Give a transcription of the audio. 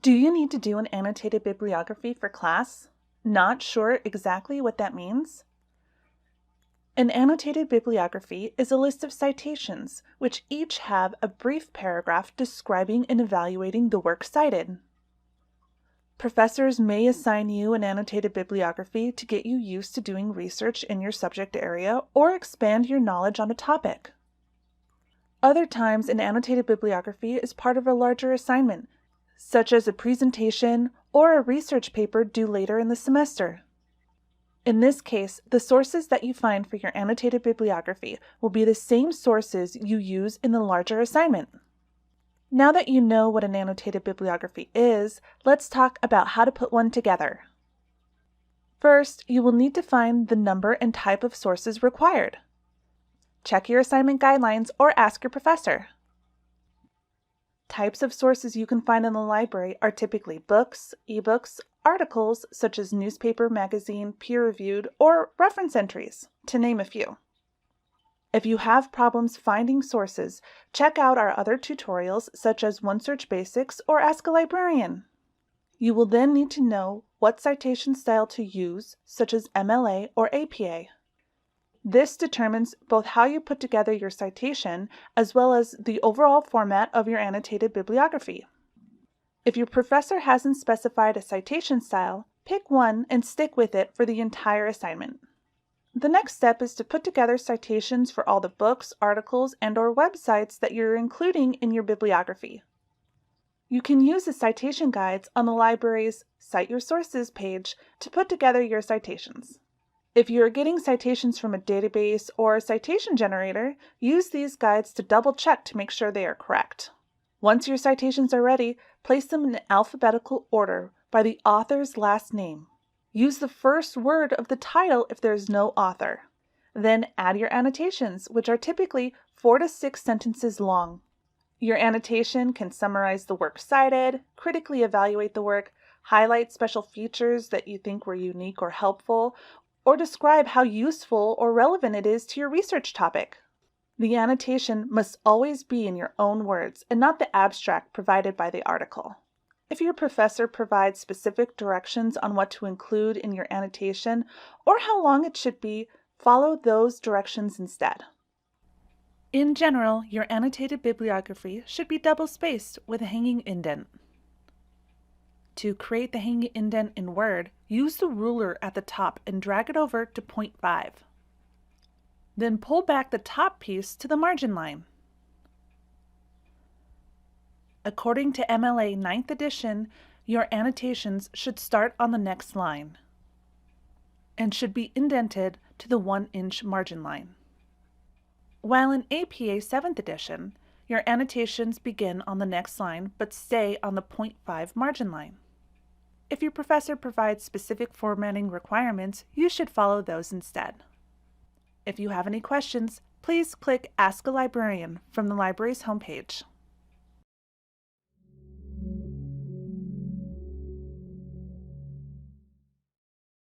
Do you need to do an annotated bibliography for class? Not sure exactly what that means? An annotated bibliography is a list of citations, which each have a brief paragraph describing and evaluating the work cited. Professors may assign you an annotated bibliography to get you used to doing research in your subject area or expand your knowledge on a topic. Other times, an annotated bibliography is part of a larger assignment, such as a presentation or a research paper due later in the semester. In this case, the sources that you find for your annotated bibliography will be the same sources you use in the larger assignment. Now that you know what an annotated bibliography is, let's talk about how to put one together. First, you will need to find the number and type of sources required. Check your assignment guidelines or ask your professor. Types of sources you can find in the library are typically books, ebooks, articles such as newspaper, magazine, peer-reviewed, or reference entries, to name a few. If you have problems finding sources, check out our other tutorials such as OneSearch Basics or Ask a Librarian. You will then need to know what citation style to use, such as MLA or APA. This determines both how you put together your citation as well as the overall format of your annotated bibliography. If your professor hasn't specified a citation style, pick one and stick with it for the entire assignment. The next step is to put together citations for all the books, articles, and/or websites that you're including in your bibliography. You can use the citation guides on the library's Cite Your Sources page to put together your citations. If you are getting citations from a database or a citation generator, use these guides to double-check to make sure they are correct. Once your citations are ready, place them in alphabetical order by the author's last name. Use the first word of the title if there is no author. Then add your annotations, which are typically 4 to 6 sentences long. Your annotation can summarize the work cited, critically evaluate the work, highlight special features that you think were unique or helpful, or describe how useful or relevant it is to your research topic. The annotation must always be in your own words and not the abstract provided by the article. If your professor provides specific directions on what to include in your annotation or how long it should be, follow those directions instead. In general, your annotated bibliography should be double-spaced with a hanging indent. To create the hanging indent in Word, use the ruler at the top and drag it over to 0.5. Then pull back the top piece to the margin line. According to MLA 9th edition, your annotations should start on the next line and should be indented to the 1-inch margin line. While in APA 7th edition, your annotations begin on the next line but stay on the 0.5 margin line. If your professor provides specific formatting requirements, you should follow those instead. If you have any questions, please click Ask a Librarian from the library's homepage.